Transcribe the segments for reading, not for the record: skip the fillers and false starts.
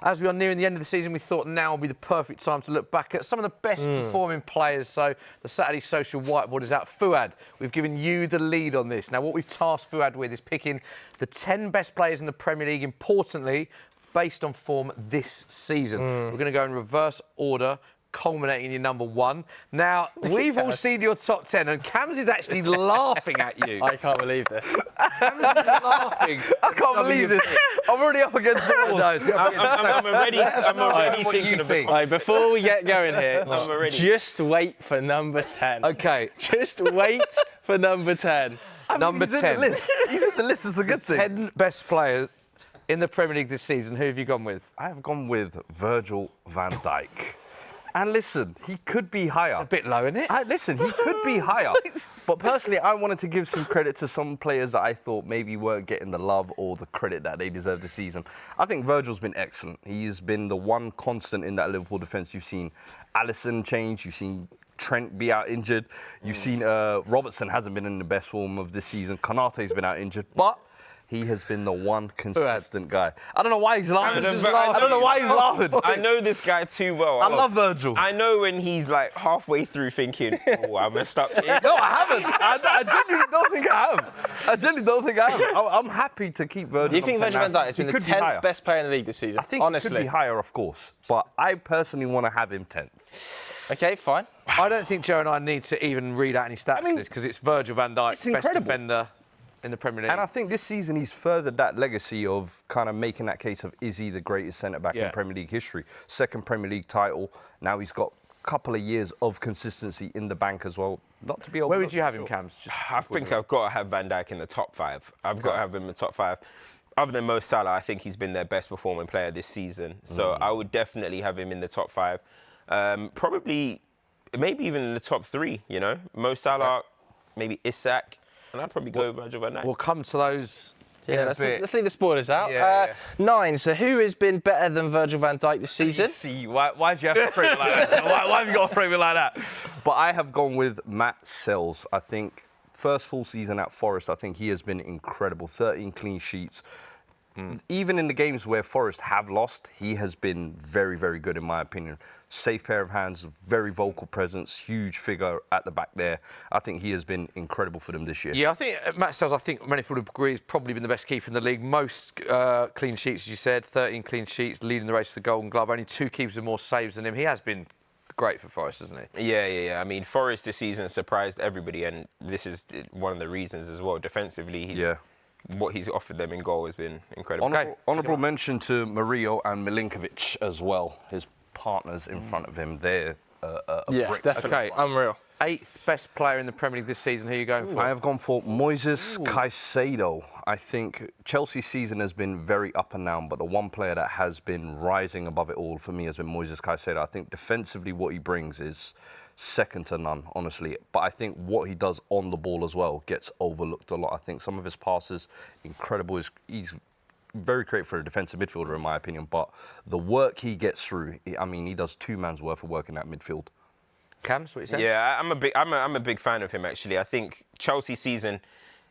As we are nearing the end of the season, we thought now would be the perfect time to look back at some of the best performing players. So the Saturday social whiteboard is out. Fuad, we've given you the lead on this. Now, what we've tasked Fuad with is picking the 10 best players in the Premier League, importantly, based on form this season. We're going to go in reverse order, culminating in your number 1. Now, we've all seen your top 10, and Cams is actually laughing at you. I can't believe this. Cams is laughing. I can't believe this. I'm already up against the wall. I'm already thinking of it. Right, before we get going here, just wait for number 10. OK. Just wait for number 10. Number 10. He's in the list. It's a good thing. 10 best players in the Premier League this season. Who have you gone with? I have gone with Virgil van Dijk. And listen, he could be higher. It's a bit low, isn't it? Listen, he could be higher. But personally, I wanted to give some credit to some players that I thought maybe weren't getting the love or the credit that they deserve this season. I think Virgil's been excellent. He's been the one constant in that Liverpool defence. You've seen Alisson change. You've seen Trent be out injured. You've seen Robertson hasn't been in the best form of this season. Konate's been out injured. But he has been the one consistent guy. I don't know why he's laughing. I don't know why he's laughing. I know this guy too well. I love Virgil. I know when he's like halfway through thinking, oh, I messed up here. No, I haven't. I genuinely don't think I have. I'm happy to keep Virgil. Do you think Virgil van Dijk has been the 10th best player in the league this season? I think honestly. he could be higher, of course. But I personally want to have him 10th. OK, fine. I don't think Joe and I need to even read out any stats for this, because it's Virgil van Dijk, best defender in the Premier League. And I think this season he's furthered that legacy of kind of making that case of, is he the greatest centre-back in Premier League history? Second Premier League title. Now he's got a couple of years of consistency in the bank as well. Not to be overlooked. Where would you have him, Cams? I think I've got to have Van Dijk in the top 5. I've got to have him in the top 5. Other than Mo Salah, I think he's been their best performing player this season. So I would definitely have him in the top 5. Probably, maybe even in the top 3, you know? Mo Salah, maybe Isak. And I'd probably go with Virgil van Dijk. We'll come to those in a bit. Let's leave the spoilers out. Yeah. 9. So who has been better than Virgil van Dijk this season? See, why do you have to frame it like that? Why have you got to frame it like that? But I have gone with Matt Sells. I think first full season at Forest, I think he has been incredible. 13 clean sheets. Even in the games where Forest have lost, he has been very, very good in my opinion. Safe pair of hands, very vocal presence, huge figure at the back there. I think he has been incredible for them this year. Yeah, I think Matt Sells, I think many people would agree, has probably been the best keeper in the league. Most clean sheets, as you said, 13 clean sheets, leading the race for the Golden Glove. Only 2 keepers with more saves than him. He has been great for Forest, hasn't he? Yeah. I mean, Forest this season surprised everybody, and this is one of the reasons as well. Defensively, what he's offered them in goal has been incredible. Honourable mention to Murillo and Milinkovic as well. His partners in front of him, they're a brick. Definitely. Unreal. 8th best player in the Premier League this season. Who are you going for? I have gone for Moises Caicedo. I think Chelsea's season has been very up and down, but the one player that has been rising above it all for me has been Moises Caicedo. I think defensively what he brings is second to none, honestly. But I think what he does on the ball as well gets overlooked a lot. I think some of his passes, incredible. He's very creative for a defensive midfielder, in my opinion. But the work he gets through, I mean, he does 2 man's worth of work in that midfield. Cams, what you saying? Yeah, I'm a big fan of him, actually. I think Chelsea's season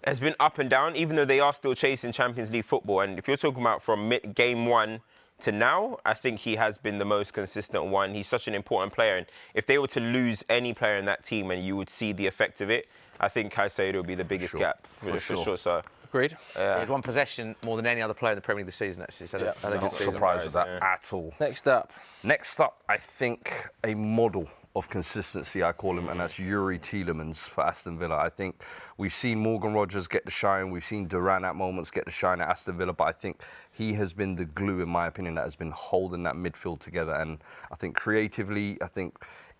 has been up and down, even though they are still chasing Champions League football. And if you're talking about from game 1 to now, I think he has been the most consistent one. He's such an important player. And if they were to lose any player in that team and you would see the effect of it, I think Caicedo would be the biggest gap for sure. So, agreed. He has 1 possession more than any other player in the Premier League this season, actually. So I'm not surprised with that at all. Next up, I think a model of consistency, I call him, and that's Yuri Tielemans for Aston Villa. I think we've seen Morgan Rogers get the shine, we've seen Duran at moments get the shine at Aston Villa, but I think he has been the glue, in my opinion, that has been holding that midfield together. And I think creatively,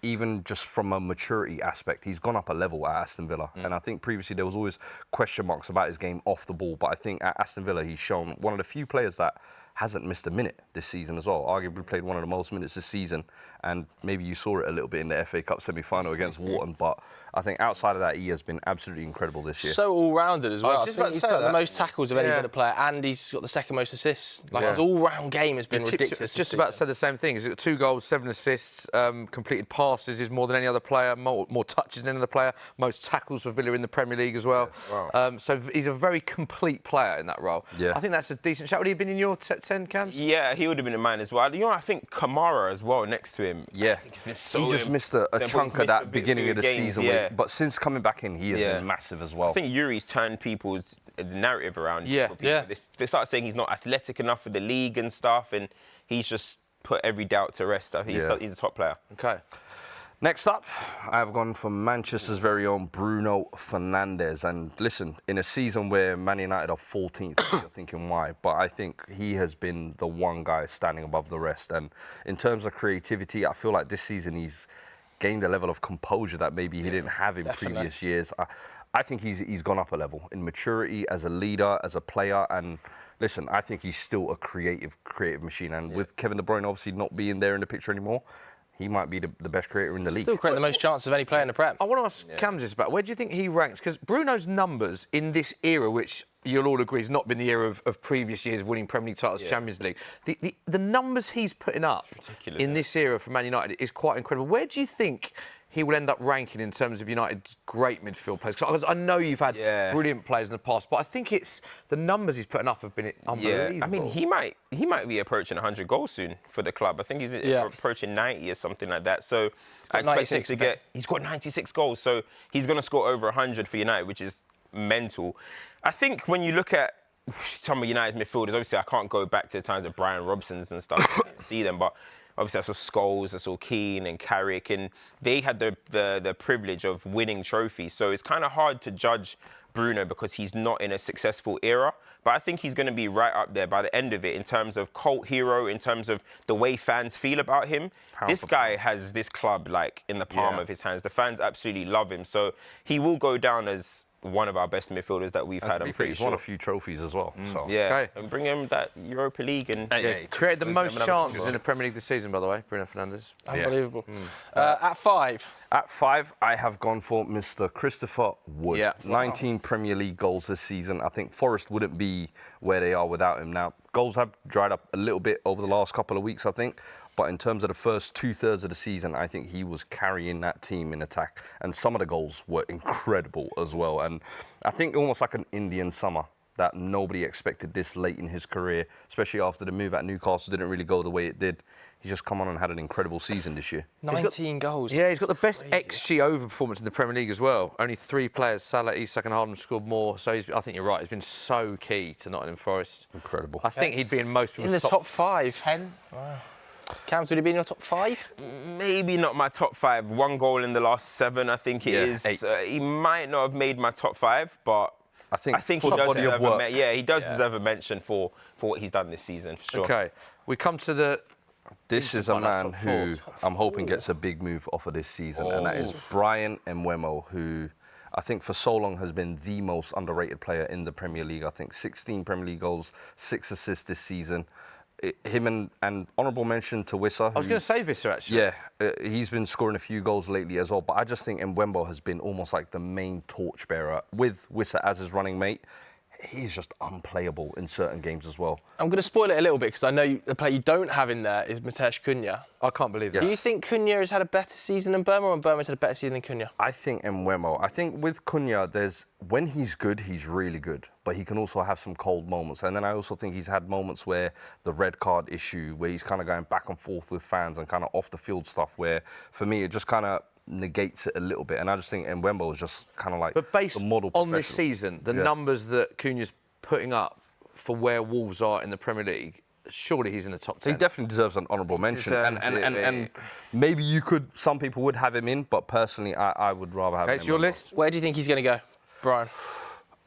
even just from a maturity aspect, he's gone up a level at Aston Villa. And I think previously there was always question marks about his game off the ball, but I think at Aston Villa he's shown one of the few players that hasn't missed a minute this season as well. Arguably played one of the most minutes this season, and maybe you saw it a little bit in the FA Cup semi-final against Wharton, but I think outside of that, he has been absolutely incredible this year. So all-rounded as well. I was just about to he's say got that. the most tackles of any Villa player, and he's got the second most assists. His all-round game has been ridiculous. Just about to say the same thing. He's got 2 goals, 7 assists, completed passes is more than any other player, more touches than any other player, most tackles for Villa in the Premier League as well. Yeah. Wow. So he's a very complete player in that role. Yeah. I think that's a decent shout. Would he have been in your 10 10, Cams? Yeah, he would have been in mine as well. You know, I think Kamara as well next to him. Yeah. I think he's been so He just missed a important, chunk but of he's missed that a beginning of the games, season. yeah. But since coming back in, he has Yeah. been massive as well. I think Yuri's turned people's narrative around. Yeah. for people. Yeah. They start saying he's not athletic enough for the league and stuff, and he's just put every doubt to rest. I think he's a top player. Okay. Next up, I've gone for Manchester's very own Bruno Fernandes. And listen, in a season where Man United are 14th, you're thinking why? But I think he has been the one guy standing above the rest. And in terms of creativity, I feel like this season he's gained a level of composure that maybe he didn't have in previous years. I think he's gone up a level in maturity as a leader, as a player. And listen, I think he's still a creative machine. And with Kevin De Bruyne obviously not being there in the picture anymore, he might be the best creator in the league. Still creating the most chances of any player in the Prem. I want to ask Cams this about where do you think he ranks? Because Bruno's numbers in this era, which you'll all agree has not been the era of previous years of winning Premier League titles, Champions League, the numbers he's putting up in this era for Man United is quite incredible. Where do you think he will end up ranking in terms of United's great midfield players? Because I know you've had brilliant players in the past, but I think it's the numbers he's putting up have been unbelievable. Yeah, I mean, he might be approaching 100 goals soon for the club. I think he's approaching 90 or something like that. So I expect him to get. He's got 96 goals, so he's going to score over 100 for United, which is mental. I think when you look at some of United's midfielders, obviously I can't go back to the times of Brian Robson's and stuff. I didn't see them, but obviously I saw Scholes, I saw Keane and Carrick, and they had the privilege of winning trophies. So it's kind of hard to judge Bruno because he's not in a successful era. But I think he's going to be right up there by the end of it in terms of cult hero, in terms of the way fans feel about him. This guy has this club like in the palm of his hands. The fans absolutely love him. So he will go down as one of our best midfielders that we've had. I'm pretty He's sure. won a few trophies as well. So. Yeah, and bring him that Europa League and created the most chances in the Premier League this season, by the way, Bruno Fernandes. Unbelievable. At 5. At 5, I have gone for Mr. Christopher Wood. Yeah. 19 Premier League goals this season. I think Forest wouldn't be where they are without him. Now, goals have dried up a little bit over the last couple of weeks, I think. But in terms of the first 2/3 of the season, I think he was carrying that team in attack. And some of the goals were incredible as well. And I think almost like an Indian summer that nobody expected this late in his career, especially after the move at Newcastle didn't really go the way it did. He's just come on and had an incredible season this year. 19 goals. Yeah, he's got the best XG over performance in the Premier League as well. Only 3 players, Salah, Isak and Haaland, scored more. So I think you're right. He's been so key to Nottingham Forest. Incredible. I think he'd be in most people's In the top 5. 10. Wow. Cams, would he be in your top 5? maybe not my top 5. 1 goal in the last 7, I think it is. 8. He might not have made my top 5, but I think he does deserve a mention. Yeah, he does deserve a mention for what he's done this season, for sure. Okay, we come to the... This is a man who I'm hoping gets a big move off of this season, and that is Brian Mbeumo, who I think for so long has been the most underrated player in the Premier League. I think 16 Premier League goals, 6 assists this season. Him and honourable mention to Wissa. I was going to say Wissa, actually. Yeah, he's been scoring a few goals lately as well, but I just think Mbeumo has been almost like the main torchbearer with Wissa as his running mate. He's just unplayable in certain games as well. I'm going to spoil it a little bit because I know the player you don't have in there is Mateus Cunha. I can't believe that. Do you think Cunha has had a better season than Mbeumo, or Mbeumo's had a better season than Cunha? I think Mbeumo. I think with Cunha, when he's good, he's really good, but he can also have some cold moments. And then I also think he's had moments where the red card issue, where he's kind of going back and forth with fans and kind of off the field stuff, where for me it just kind of negates it a little bit. And I just think Mbeumo is just kind of like but based the model on this professional. season, the numbers that Cunha's putting up for where Wolves are in the Premier League, surely he's in the top 10. He definitely deserves an honourable mention. And maybe some people would have him in, but personally, I would rather have him in. It's your list? Where do you think he's going to go, Brian?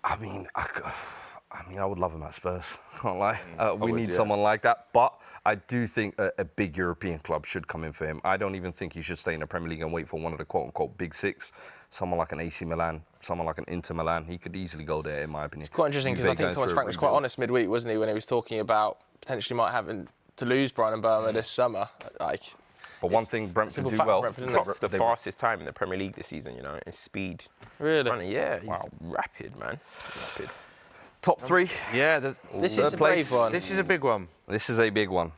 I mean, I would love him at Spurs. Can't lie. We need someone like that. But I do think a big European club should come in for him. I don't even think he should stay in the Premier League and wait for one of the quote-unquote big 6. Someone like an AC Milan, someone like an Inter Milan. He could easily go there, in my opinion. It's quite interesting because I think Thomas Frank was quite honest midweek, wasn't he, when he was talking about potentially might having to lose Brian Mbeumo this summer. But one thing Brentford do well... Klopp's the fastest time in the Premier League this season, in speed. Really? Running, yeah, he's rapid, man. Rapid. Top 3. Yeah. This is a brave one. This is a big one. This is a big one.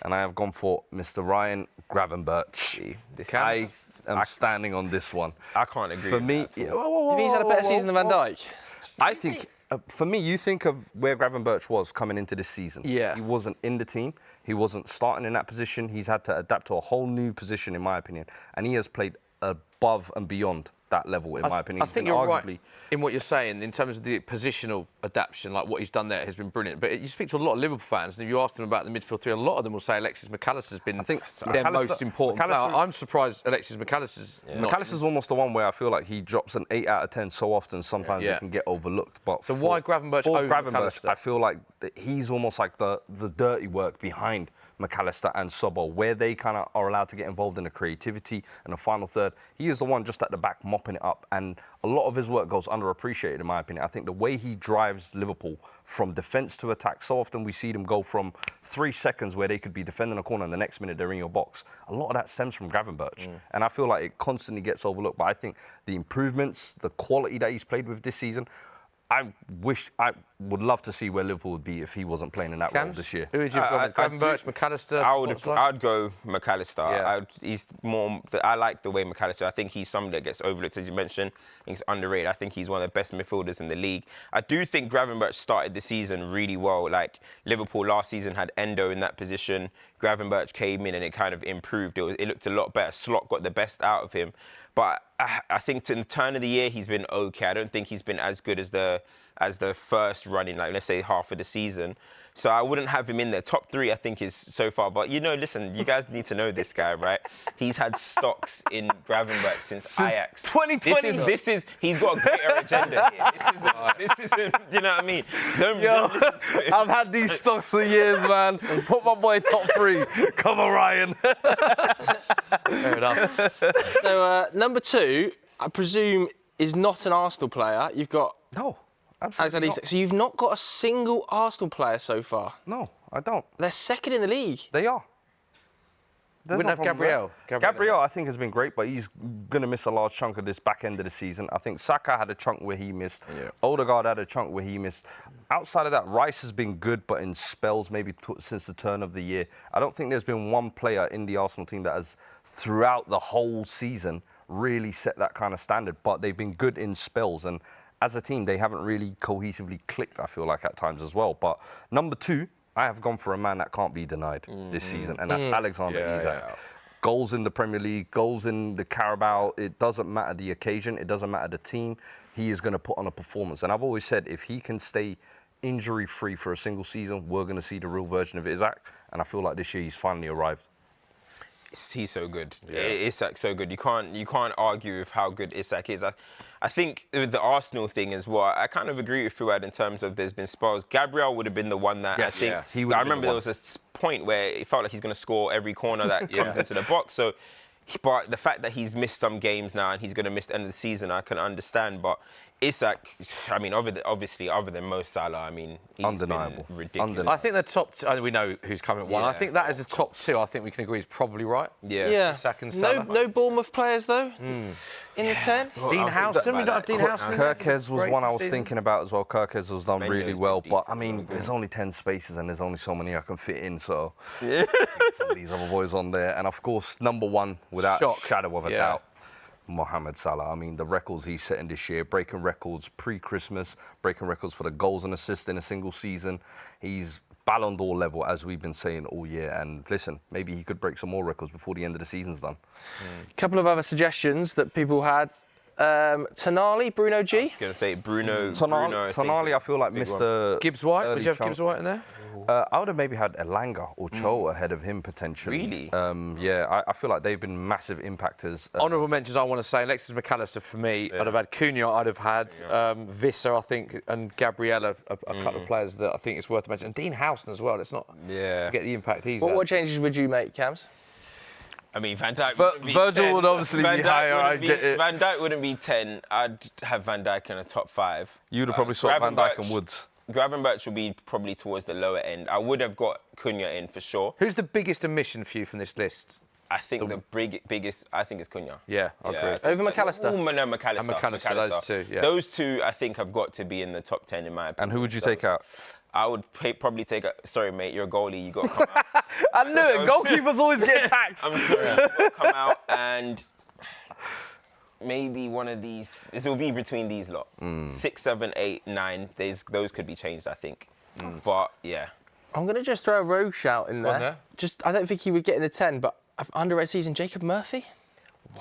And I have gone for Mr. Ryan Gravenberch. I am standing on this one. I can't agree for with me, that at all. You think he's had a better season than Van Dijk? I think for me, you think of where Gravenberch was coming into this season. Yeah. He wasn't in the team. He wasn't starting in that position. He's had to adapt to a whole new position, in my opinion. And he has played above and beyond that level, in my opinion. I think you're right in what you're saying in terms of the positional adaptation, like what he's done there has been brilliant. But you speak to a lot of Liverpool fans, and if you ask them about the midfield three, a lot of them will say Alexis McAllister's been their most important player. I'm surprised Alexis McAllister's not. McAllister's almost the one where I feel like he drops an 8 out of 10 so often, sometimes he can get overlooked. But so why Gravenberch over McAllister? I feel like he's almost like the dirty work behind McAllister and Sobol, where they kind of are allowed to get involved in the creativity and the final third. He is the one just at the back mopping it up, and a lot of his work goes underappreciated, in my opinion. I think the way he drives Liverpool from defence to attack, so often we see them go from 3 seconds where they could be defending a corner and the next minute they're in your box. A lot of that stems from Gravenberch, and I feel like it constantly gets overlooked. But I think the improvements, the quality that he's played with this season, I would love to see where Liverpool would be if he wasn't playing in that role this year. Who would you have gone with? Gravenberch, McAllister? I'd go McAllister. Yeah. He's more. I like the way McAllister. I think he's somebody that gets overlooked, as you mentioned. I think he's underrated. I think he's one of the best midfielders in the league. I do think Gravenberch started the season really well. Like Liverpool last season had Endo in that position. Gravenberch came in and it kind of improved. It looked a lot better. Slot got the best out of him. But I think in the turn of the year, he's been okay. I don't think he's been as good as the first running, like let's say half of the season. So I wouldn't have him in there. Top 3, I think, is so far. But listen, you guys need to know this guy, right? He's had stocks in Gravenberch since Ajax. 2020. He's got a greater agenda here. This isn't, you know what I mean? I've had these stocks for years, man. Put my boy top 3. Come on, Ryan. Fair enough. So number 2, I presume, is not an Arsenal player. You've got No, absolutely not. So you've not got a single Arsenal player so far. No, I don't. They're second in the league. They are. We wouldn't have Gabriel. Gabriel, I think, has been great, but he's going to miss a large chunk of this back end of the season. I think Saka had a chunk where he missed. Yeah. Odegaard had a chunk where he missed. Outside of that, Rice has been good, but in spells, maybe since the turn of the year. I don't think there's been one player in the Arsenal team that has, throughout the whole season, really set that kind of standard. But they've been good in spells, and as a team, they haven't really cohesively clicked, I feel like, at times as well. But number 2, I have gone for a man that can't be denied this season, and that's Alexander Isak. Yeah. Goals in the Premier League, goals in the Carabao, it doesn't matter the occasion, it doesn't matter the team, he is going to put on a performance. And I've always said, if he can stay injury-free for a single season, we're going to see the real version of Isak, and I feel like this year he's finally arrived. He's so good. Yeah. Isak's so good. You can't argue with how good Isak is. I think with the Arsenal thing as well, I kind of agree with Fuad in terms of there's been spells. Gabriel would have been the one that I think. Yeah, I remember there was a point where it felt like he's going to score every corner that comes into the box. So, but the fact that he's missed some games now and he's going to miss the end of the season, I can understand. But Isak, I mean, obviously, other than Mo Salah, I mean, he's undeniable. Been ridiculous. I think the top 2, I think we know who's coming at 1. I think that is a top 2. I think we can agree is probably right. Yeah. Isak and Salah. No Bournemouth players though in the 10. Dean Howson, we don't have Dean Howson. Kirkes was one I was thinking about as well. Kirkes has done really well, but I mean, there's only 10 spaces and there's only so many I can fit in. So some of these other boys on there, and of course, number 1 without a shadow of a doubt. Mohamed Salah. I mean, the records he's setting this year, breaking records pre-Christmas, breaking records for the goals and assists in a single season. He's Ballon d'Or level, as we've been saying all year. And listen, maybe he could break some more records before the end of the season's done. A couple of other suggestions that people had. Tonali, Bruno G. I was going to say Bruno. Tonali, I feel like Mr. Gibbs White. Would you have Gibbs White in there? I would have maybe had Elanga or Cho ahead of him potentially. Really? I feel like they've been massive impactors. Honourable mentions, I want to say Alexis McAllister for me. I'd have had Cunha, I'd have had Visser, I think, and Gabriella, a couple of players that I think it's worth mentioning. And Dean Howson as well. Let's not forget the impact he's had. What changes would you make, Cams? I mean, Van Dijk would be Virgil 10. would obviously be higher, I get it. Van Dijk wouldn't be 10. I'd have Van Dijk in a top 5. You'd have probably swapped Van Dijk and Woods. Gravenberch will be probably towards the lower end. I would have got Cunha in for sure. Who's the biggest omission for you from this list? I think the biggest, I think it's Cunha. Yeah, I agree. Over McAllister? No, McAllister. And McAllister, those two, yeah. Those two, I think, have got to be in the top 10 in my opinion. And who would you take out? I would probably take a... Sorry, mate, you're a goalie. You got to come out. I knew it. Goalkeepers always get taxed. I'm sorry. You got to come out and... maybe one of these. This will be between these lot. 6, 7, 8, 9. Those could be changed, I think. But yeah. I'm going to just throw a rogue shout in there. there. I don't think he would get in the 10, but underrated season, Jacob Murphy.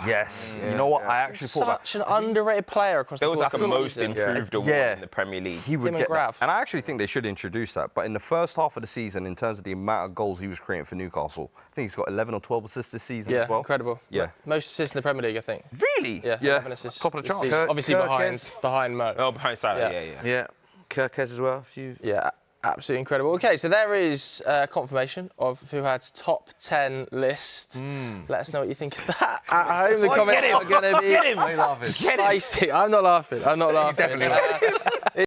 Yes. You know what? I actually thought that. Such an underrated player across There the was course like a of the most season. improved award in the Premier League. He would Him and get Graf. that. And I actually think they should introduce that. But in the first half of the season, in terms of the amount of goals he was creating for Newcastle, I think he's got 11 or 12 assists this season Yeah, as well. incredible. Yeah. Most assists in the Premier League, I think. Really? Yeah, Yeah. 11 assists. Top of the this charts. season. Kirk- Obviously Kirkes. behind Mo. Oh, behind Salah. Yeah. Yeah. Kirkes as well. Yeah, absolutely incredible. Okay, so there is confirmation of Fuad's top 10 list. Let us know what you think of that. At home, the comments are going to be I love it. spicy. I'm not laughing.